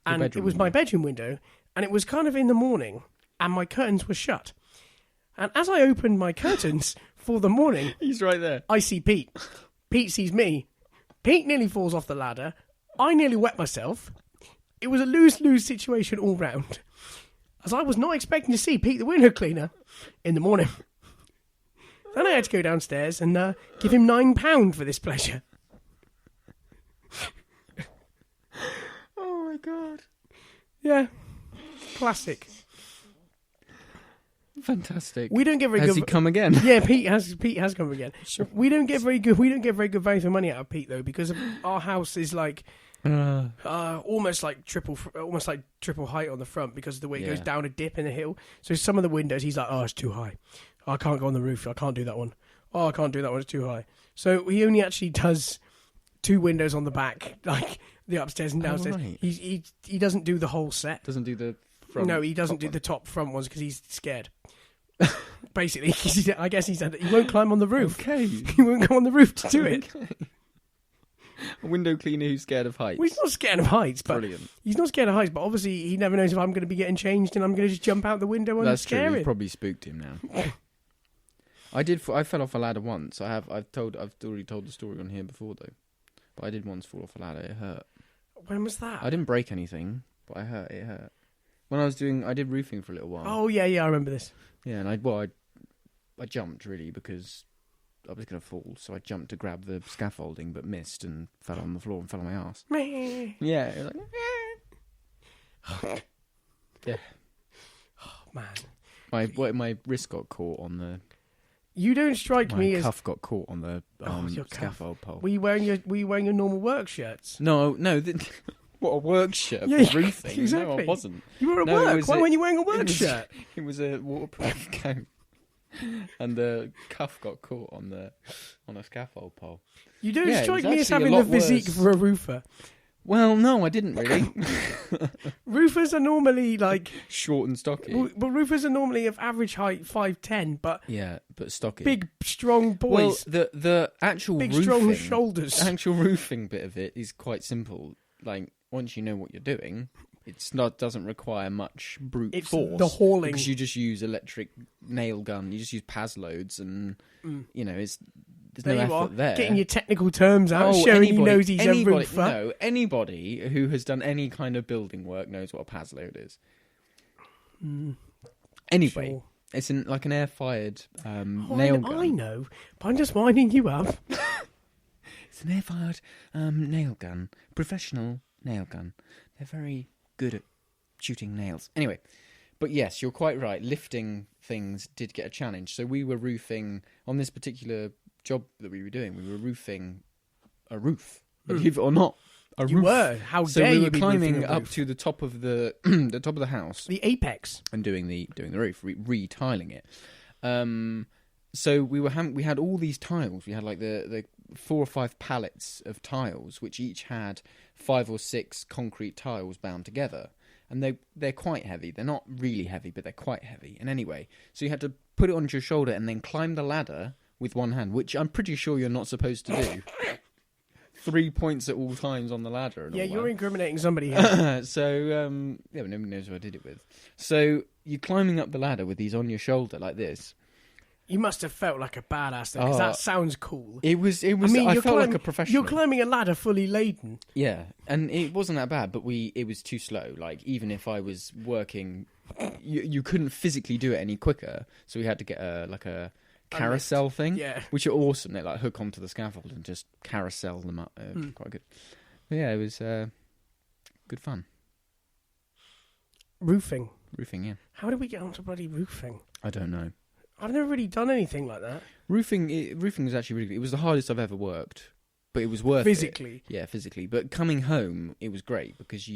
A: and it
B: bedroom
A: was my
B: window.
A: bedroom window, and it was kind of in the morning, and my curtains were shut. And as I opened my curtains for the morning,
B: He's right there.
A: I see Pete. Pete sees me. Pete nearly falls off the ladder. I nearly wet myself. It was a lose-lose situation all round, as I was not expecting to see Pete the window cleaner in the morning. Then I had to go downstairs and give him £9 for this pleasure.
B: Oh my god.
A: Yeah, classic.
B: Fantastic.
A: We don't get very
B: Has
A: good.
B: he come again?
A: Yeah, Pete has come again. We don't get very good. We don't get very good value for money out of Pete though, because our house is like almost like triple height on the front because of the way it goes
B: Yeah.
A: down a dip in the hill. So some of the windows, he's like, "Oh, it's too high. I can't go on the roof. I can't do that one. Oh, I can't do that one. It's too high." So he only actually does 2 windows on the back, like the upstairs and downstairs.
B: right.
A: He doesn't do the whole set.
B: Doesn't do the front.
A: No, he doesn't do the top front ones because he's scared. Basically, I guess he won't climb on the roof.
B: Okay.
A: He won't go on the roof to do it.
B: A window cleaner who's scared of heights.
A: Well, he's not scared of heights, but
B: Brilliant.
A: he's not scared of heights. But obviously, he never knows if I'm going to be getting changed and I'm going to just jump out the window and
B: That's
A: scare
B: true. You've
A: him.
B: probably spooked him now. I fell off a ladder once. I've already told the story on here before though. But I did once fall off a ladder. It hurt.
A: When was that?
B: I didn't break anything, but It hurt. When I did roofing for a little while.
A: Oh yeah, I remember this.
B: Yeah, and I jumped really because I was going to fall, so I jumped to grab the scaffolding, but missed and fell on the floor and fell on my ass.
A: Meh.
B: Yeah, it was like, yeah.
A: Oh man,
B: My wrist got caught on the.
A: you don't strike
B: My
A: me as.
B: cuff got caught on the
A: Your cuff.
B: scaffold pole.
A: Were you wearing your normal work shirts?
B: No. What a work shirt
A: Yeah,
B: for roofing?
A: exactly.
B: No, I wasn't.
A: You were at
B: No, it
A: work.
B: was
A: Why
B: a-
A: weren't you wearing a work
B: it was-
A: shirt?
B: It was a waterproof coat, and the cuff got caught on a scaffold pole.
A: You don't
B: Yeah, it
A: strike
B: was
A: me as
B: actually
A: having
B: a
A: the
B: lot
A: physique
B: worse.
A: for a roofer.
B: Well, no, I didn't really.
A: Roofers are normally like,
B: Short and stocky.
A: but roofers are normally of average height, 5'10", but
B: Yeah, but stocky.
A: big, strong boys,
B: Well, the actual
A: big,
B: roofing,
A: strong shoulders.
B: the actual roofing bit of it is quite simple. Like once you know what you're doing, doesn't require much brute
A: It's
B: force.
A: the hauling.
B: Because you just use electric nail gun. You just use PAS loads, and there's
A: There
B: no
A: you are,
B: effort there.
A: getting your technical terms out, showing he knows he's a roofer.
B: No, anybody who has done any kind of building work knows what a PAS load is. Anyway,
A: Sure.
B: it's like an air-fired nail gun.
A: I know, but I'm just winding you up.
B: It's an air-fired nail gun, professional nail gun. They're very good at shooting nails. Anyway, but yes, you're quite right. Lifting things did get a challenge. So we were roofing on this particular job that we were doing. We were roofing a roof, believe it or not.
A: You were. How
B: So
A: dare
B: we
A: you
B: were
A: be
B: climbing
A: roofing a
B: up
A: roof?
B: to the top of the the top of the house
A: The apex.
B: and doing the roof, re-tiling it. So we had all these tiles. We had like the 4 or 5 pallets of tiles, which each had 5 or 6 concrete tiles bound together, and they're quite heavy. They're not really heavy, but they're quite heavy. And anyway, so you had to put it onto your shoulder and then climb the ladder with one hand, which I'm pretty sure you're not supposed to do. 3 points at all times on the ladder. And
A: Yeah,
B: all
A: you're
B: that.
A: incriminating somebody here.
B: So, but nobody knows who I did it with. So, you're climbing up the ladder with these on your shoulder like this.
A: You must have felt like a badass there, because that sounds cool.
B: It was. I
A: you're
B: felt like a professional.
A: You're climbing a ladder fully laden.
B: Yeah, and it wasn't that bad, but it was too slow. Like, even if I was working, you couldn't physically do it any quicker. So we had to get a carousel thing,
A: Yeah.
B: which are awesome. They like hook onto the scaffold and just carousel them up. Quite good. But yeah, it was good fun.
A: Roofing.
B: Roofing, yeah.
A: How did we get onto bloody roofing?
B: I don't know.
A: I've never really done anything like that.
B: Roofing was actually really good. It was the hardest I've ever worked, but it was worth it.
A: Physically.
B: Yeah, physically. But coming home, it was great because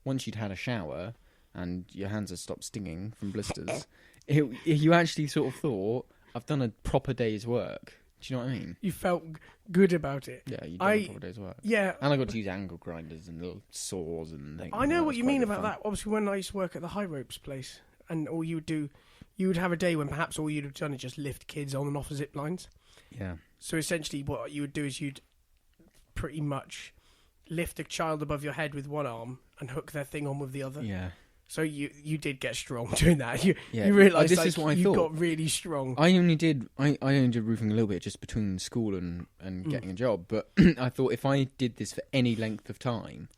B: once you'd had a shower and your hands had stopped stinging from blisters, you actually sort of thought, I've done a proper day's work. Do you know what I mean?
A: You felt good about it.
B: Yeah, you've done a proper day's work.
A: Yeah.
B: And I got to use angle grinders and little saws and things.
A: I know what you mean about
B: fun.
A: that. Obviously, when I used to work at the high ropes place, and all you would do, you would have a day when perhaps all you'd have done is just lift kids on and off of zip lines.
B: Yeah.
A: So essentially what you would do is you'd pretty much lift a child above your head with one arm and hook their thing on with the other.
B: Yeah.
A: So you did get strong doing that. You
B: Yeah.
A: realised
B: This is what I
A: you
B: thought.
A: got really strong.
B: I only did roofing a little bit just between school and getting a job, but I thought if I did this for any length of time,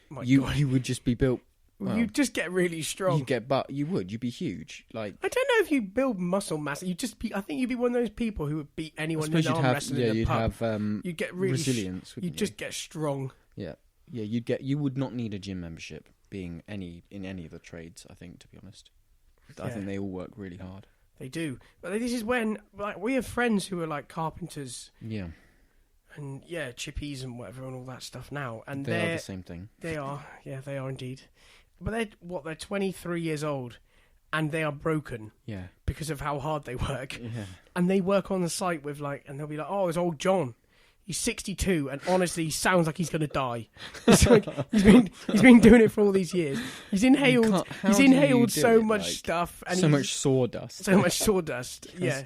A: My
B: you
A: God.
B: would just be built. Well,
A: You'd just get really strong.
B: You'd be huge. Like,
A: I don't know if you build muscle mass. You'd just be. I think you'd be one of those people who would beat
B: I
A: anyone
B: suppose
A: in
B: you'd
A: arm
B: have,
A: wrestling in a
B: you'd
A: pub.
B: have
A: You'd get really
B: resilience.
A: You'd just get strong.
B: Yeah, you would not need a gym membership being in any of the trades. I think, to be honest, I
A: Yeah.
B: think they all work really hard.
A: They do. But this is when we have friends who are like carpenters
B: Yeah,
A: and chippies and whatever and all that stuff now, and
B: they are the same thing.
A: They are indeed. But they're 23 years old, and they are broken
B: Yeah,
A: because of how hard they work.
B: yeah.
A: And they work on the site with and they'll be like, oh, it's old John. He's 62, and honestly, he sounds like he's going to die. It's like, he's been doing it for all these years. He's inhaled so much stuff, and
B: so much sawdust.
A: so much sawdust. Yeah,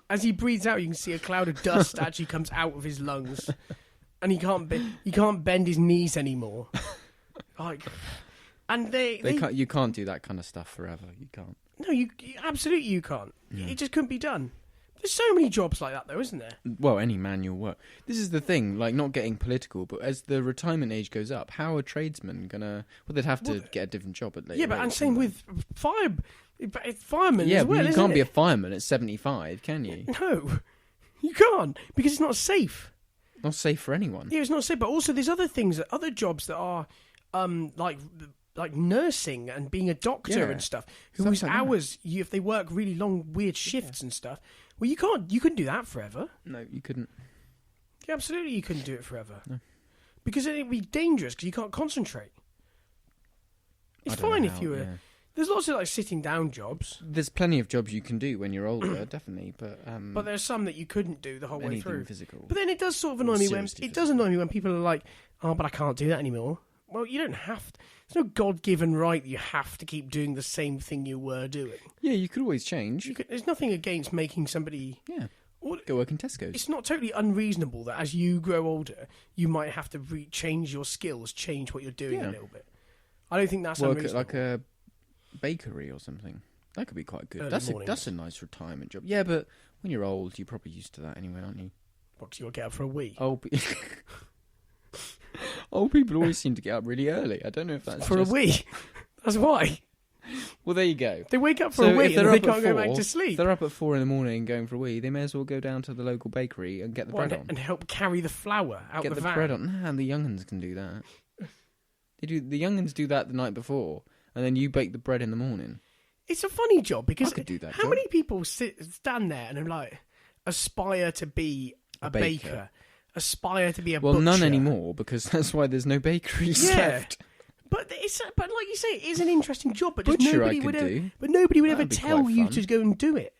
A: as he breathes out, you can see a cloud of dust actually comes out of his lungs, and he can't bend his knees anymore. Like, and
B: you can't do that kind of stuff forever. You can't.
A: No, you absolutely you can't.
B: Yeah.
A: It just couldn't be done. There's so many jobs like that, though, isn't there?
B: Well, any manual work. This is the thing, like, not getting political, but as the retirement age goes up, how are tradesmen gonna... Well, they'd have to get a different job at later.
A: Yeah, but and same with firemen
B: yeah,
A: as well,
B: but you
A: isn't
B: can't
A: it?
B: be a fireman at 75, can you?
A: No, you can't, because it's not safe.
B: Not safe for anyone.
A: Yeah, it's not safe, but also there's other things, other jobs that are, like nursing and being a doctor and stuff, whose
B: like
A: hours, if they work really long, weird shifts and stuff, well, you couldn't do that forever.
B: No, you couldn't.
A: Yeah, absolutely, you couldn't do it forever.
B: No.
A: Because then it'd be dangerous, because you can't concentrate. It's
B: I don't
A: fine
B: know
A: if
B: how,
A: you were...
B: yeah.
A: There's lots of, sitting down jobs.
B: There's plenty of jobs you can do when you're older, definitely, but...
A: But there's some that you couldn't do the whole way
B: anything
A: through.
B: physical.
A: But then it does sort of annoy me when...
B: seriously
A: It does annoy me when people are like, oh, but I can't do that anymore. Well, you don't have to. There's no God-given right that you have to keep doing the same thing you were doing.
B: Yeah, you could always change.
A: There's nothing against making somebody...
B: Yeah. Go work in Tesco's.
A: It's not totally unreasonable that as you grow older, you might have to change your skills, change what you're doing a little bit. I don't think that's
B: Work at
A: unreasonable.
B: like a bakery or something. That could be quite good.
A: Early
B: That's
A: mornings.
B: a nice retirement job. Yeah, but when you're old, you're probably used to that anyway, aren't you?
A: What, 'cause you'll get up for a wee?
B: Old people always seem to get up really early. I don't know if that's
A: For a wee? That's why.
B: Well, there you go.
A: They wake up for
B: So
A: a wee
B: if
A: and
B: they're
A: they
B: up at
A: can't go back
B: 4,
A: to
B: If
A: sleep.
B: they're up at 4 a.m. going for a wee, they may as well go down to the local bakery and get the bread on.
A: And help carry the flour out
B: Get
A: the
B: the
A: van.
B: bread on. Nah, the young'uns can do that. The young'uns do that the night before, and then you bake the bread in the morning.
A: It's a funny job because
B: I could do that
A: how
B: job.
A: many people stand there and are like, aspire to be a baker, aspire to be a
B: Well,
A: butcher?
B: none anymore, because that's why there's no bakeries
A: Yeah.
B: left.
A: But but like you say, it is an interesting job. But just
B: Butcher
A: nobody
B: I could
A: would ever,
B: do.
A: but nobody would ever
B: That'd be
A: tell
B: quite
A: you
B: fun.
A: to go and do it.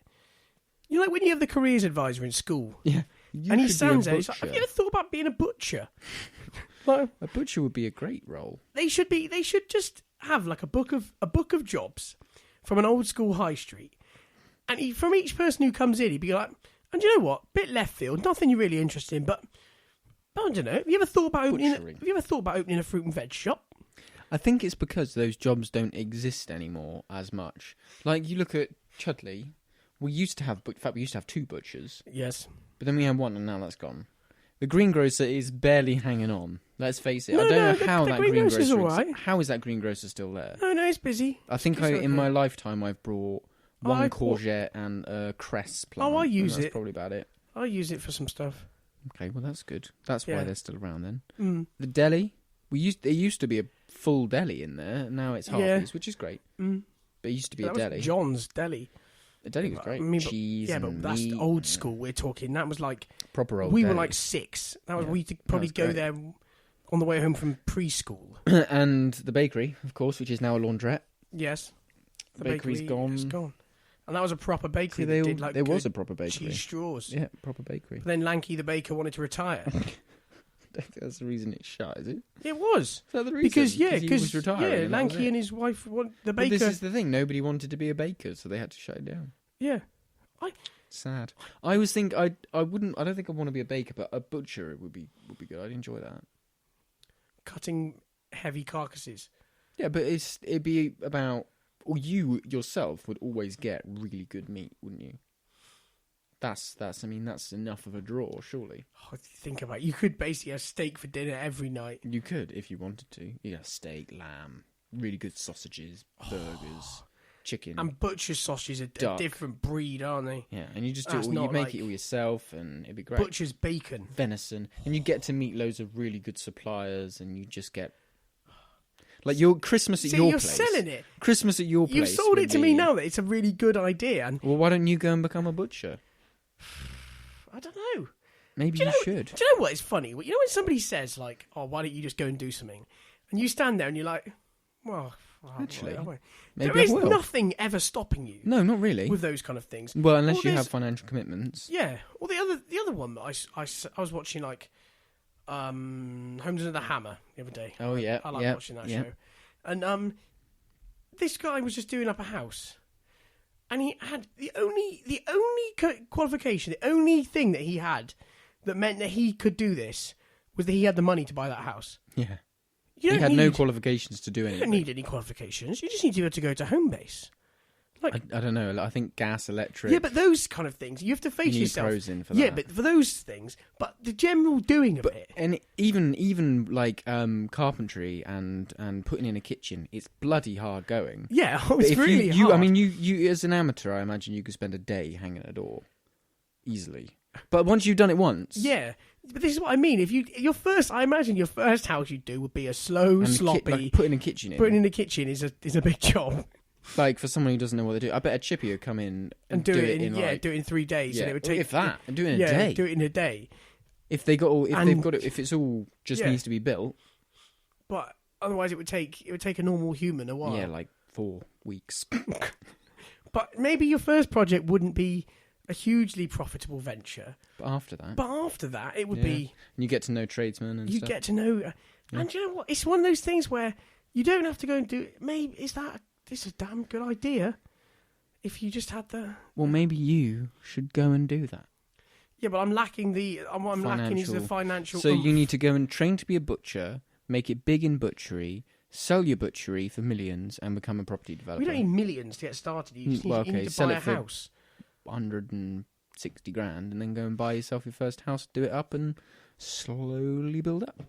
A: You know, like when you have the careers advisor in school,
B: Yeah.
A: and he stands there. He's like, "Have you ever thought about being a butcher?" Like,
B: A butcher would be a great role.
A: They should just have like a book of jobs from an old school high street, and from each person who comes in, he'd be like, "And you know what? Bit left field, nothing you're really interested in, but I don't know. Have you ever thought about
B: Butchering.
A: opening a fruit and veg shop?"
B: I think it's because those jobs don't exist anymore as much. Like, you look at Chudley, we used to have 2 butchers,
A: Yes.
B: but then we had 1 and now that's gone. The greengrocer is barely hanging on. Let's face it.
A: No,
B: I don't know
A: the-
B: how
A: the
B: that
A: greengrocer's
B: greengrocer
A: all right.
B: How is that greengrocer still there?
A: No, it's busy.
B: I think
A: It's
B: in
A: okay.
B: my lifetime I've brought one
A: I bought-
B: courgette and a cress plant.
A: I use
B: and that's
A: it.
B: probably about it.
A: I use it for some stuff.
B: Okay, well that's good. That's
A: Yeah.
B: why they're still around then.
A: Mm.
B: The deli, there used to be a full deli in there. Now it's
A: Yeah.
B: Harvey's, which is great.
A: Mm.
B: But it used to be
A: That
B: a
A: was
B: deli.
A: John's Deli.
B: The deli was great.
A: I mean, but-
B: Cheese
A: Yeah,
B: and
A: but that's
B: meat
A: old
B: and-
A: school. We're talking. That was like
B: Proper old
A: we were
B: deli.
A: like 6. That was
B: Yeah,
A: we could probably
B: was
A: go
B: great.
A: there on the way home from preschool.
B: And the bakery, of course, which is now a laundrette.
A: Yes,
B: The bakery's gone.
A: It's gone. And that was a proper bakery.
B: See,
A: that did like
B: there was
A: good
B: a proper bakery.
A: cheese straws.
B: Yeah, proper bakery.
A: But then Lanky the baker wanted to retire.
B: That's the reason it's shut, is it?
A: It was
B: Is that the reason?
A: because
B: he was retiring.
A: yeah,
B: and that was
A: Lanky
B: it.
A: and his wife want the
B: But
A: baker.
B: this is the thing. Nobody wanted to be a baker, so they had to shut it down.
A: Yeah,
B: Sad. I always think I wouldn't. I don't think I want to be a baker, but a butcher would be good. I'd enjoy that.
A: cutting heavy carcasses.
B: Yeah, but it'd be about. Or you yourself would always get really good meat, wouldn't you? That's enough of a draw, surely.
A: Oh, think about it. You could basically have steak for dinner every night.
B: You could if you wanted to. You got steak, lamb, really good sausages, burgers, chicken.
A: And butcher's sausages are a
B: Duck.
A: different breed, aren't they?
B: Yeah, and you just
A: That's
B: do it all, you
A: not
B: make
A: like-
B: it all yourself, and it'd be great.
A: Butcher's bacon.
B: Venison, and you get to meet loads of really good suppliers, and you just get like your Christmas at
A: See,
B: your
A: you're
B: place.
A: selling it.
B: Christmas at your place.
A: You've sold
B: would
A: it to me
B: be-
A: now that it's a really good idea, and
B: Well, why don't you go and become a butcher?
A: I don't know.
B: Maybe
A: Do
B: you
A: you know-
B: should.
A: Do you know what? It's funny. You know when somebody says like, "Oh, why don't you just go and do something?" And you stand there and you're like, "Well,
B: Actually,
A: I won't."
B: maybe
A: There is
B: I will.
A: nothing ever stopping you
B: No, not really.
A: with those kind of things.
B: Well, unless
A: Well,
B: you
A: there's-
B: have financial commitments.
A: Yeah. Well, the other one that I was watching like Homes Under the Hammer the other day.
B: Oh yeah,
A: I like
B: yeah,
A: watching that
B: yeah.
A: show. And this guy was just doing up a house, and he had the only qualification, the only thing that he had that meant that he could do this was that he had the money to buy that house.
B: Yeah.
A: You
B: He
A: don't
B: had
A: need,
B: no qualifications to do
A: you don't
B: anything.
A: need any qualifications. You just need to be able to go to home base.
B: I don't know. I think gas, electric.
A: Yeah, but those kind of things you have to face
B: you need
A: yourself.
B: pros in for
A: Yeah,
B: that.
A: but for those things, but the general doing of it.
B: And even like carpentry and putting in a kitchen, it's bloody hard going.
A: Yeah,
B: But
A: it's
B: if
A: really
B: you,
A: hard.
B: I mean, you as an amateur, I imagine you could spend a day hanging at a door easily. But once you've done it once,
A: yeah, but this is what I mean. If I imagine your first house you'd do would be a slow,
B: and
A: sloppy.
B: like putting a kitchen in,
A: Putting in the kitchen is a big job,
B: like for someone who doesn't know what they do. I bet a chippy would come in
A: and do it in
B: like,
A: do it in 3 days,
B: yeah,
A: and it would take
B: if that, and do it in a day.
A: do it in a day.
B: If they've got
A: And-
B: it, if it's all just
A: Yeah.
B: needs to be built,
A: But otherwise, it would take a normal human a while.
B: yeah, like 4 weeks.
A: But maybe your first project wouldn't be a hugely profitable venture,
B: But after that,
A: but after that, it would
B: Yeah.
A: be.
B: and you get to know tradesmen and
A: You
B: stuff.
A: get to know, and you know what? It's one of those things where you don't have to go and do it. Maybe it's a damn good idea if you just had the.
B: Well, maybe you should go and do that.
A: Yeah, but I'm lacking what I'm lacking is the
B: Financial.
A: financial.
B: So
A: oomph.
B: you need to go and train to be a butcher, make it big in butchery, sell your butchery for millions and become a property developer.
A: We don't need millions to get started. You just need to buy a house.
B: 160 grand and then go and buy yourself your first house, do it up and slowly build up.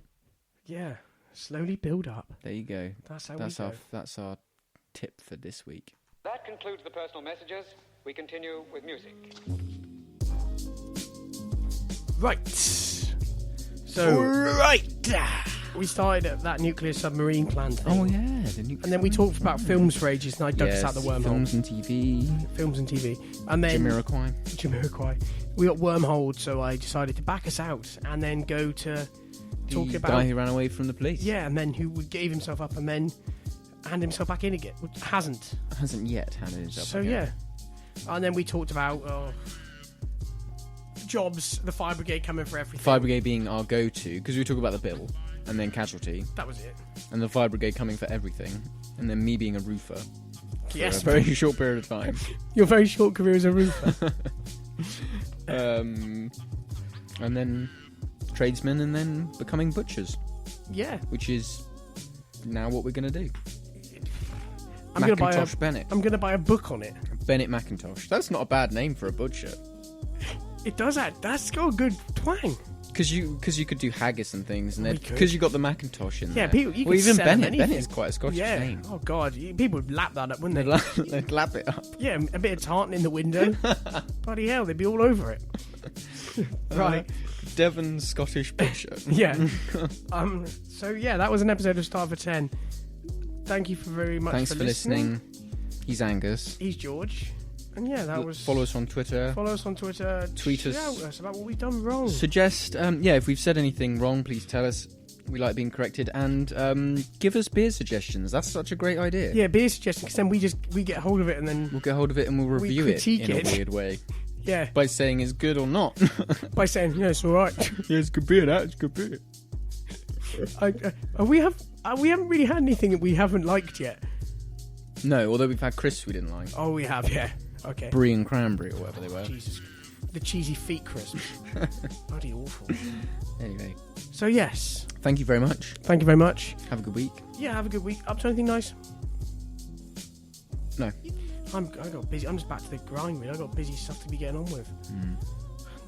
A: Yeah, slowly build up.
B: There you go.
A: That's how we go.
B: That's our tip for this week.
C: That concludes the personal messages. We continue with music.
A: Right. So, we started at that nuclear submarine plan thing.
B: Oh, yeah.
A: And then we talked about films for ages, and I dug us out the wormhole.
B: Films and TV.
A: And then...
B: Jamiroquai.
A: We got wormholed, so I decided to back us out and then go to talk about...
B: The guy who ran away from the police.
A: Yeah, and then who gave himself up and then hand himself back in again. Hasn't
B: yet handed himself
A: so
B: back in.
A: Yeah. And then we talked about jobs, the fire brigade coming for everything.
B: Fire brigade being our go-to, because we talk about the bill, and then Casualty.
A: That was it.
B: And the fire brigade coming for everything, and then me being a roofer.
A: Yes.
B: For a very short period of time.
A: Your very short career as a roofer.
B: And then tradesmen, and then becoming butchers.
A: Yeah.
B: Which is now what we're going to do.
A: I'm going
B: Bennett.
A: to buy a book on it.
B: Bennett Macintosh. That's not a bad name for a butcher.
A: It does that. That's got a good twang.
B: Because you could do haggis and things, and
A: could.
B: because you got the Macintosh in there.
A: Yeah, people. You could
B: even
A: sell
B: Bennett.
A: anything.
B: Bennet's quite a Scottish name.
A: Oh God, people would lap that up, wouldn't they?
B: They'd lap it up.
A: Yeah, a bit of tartan in the window. Bloody hell, they'd be all over it. Right.
B: Devon Scottish butcher.
A: Yeah. So yeah, that was an episode of Star for 10. Thank you very much.
B: Thanks for listening. He's Angus.
A: He's George. And yeah, that was...
B: Follow us on Twitter.
A: Tweet us about what we've done wrong.
B: Suggest, if we've said anything wrong, please tell us. We like being corrected. And give us beer suggestions. That's such a great idea.
A: Yeah, beer suggestions, because then we get hold of it and then...
B: We'll get hold of it and we'll review it in a weird way.
A: Yeah.
B: By saying it's good or not.
A: By saying, yeah, it's alright.
B: Yeah, it's good beer, it's good beer.
A: We haven't really had anything that we haven't liked yet.
B: No, although we've had crisps we didn't like.
A: Oh, we have, yeah. Okay.
B: Brie and cranberry or whatever they were.
A: Jesus. The cheesy feet crisps. Bloody awful.
B: Anyway.
A: So, yes.
B: Thank you very much.
A: Thank you very much.
B: Have a good week.
A: Yeah, have a good week. Up to anything nice?
B: No.
A: I got busy. I'm just back to the grind, really. I got busy stuff to be getting on with.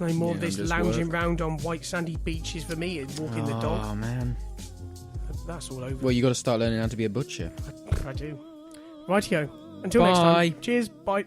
A: No more of this lounging round on white sandy beaches for me and walking the dog.
B: Oh, man.
A: That's all over.
B: Well, you got to start learning how to be a butcher.
A: I do. Rightio. Until next time. Cheers. Bye.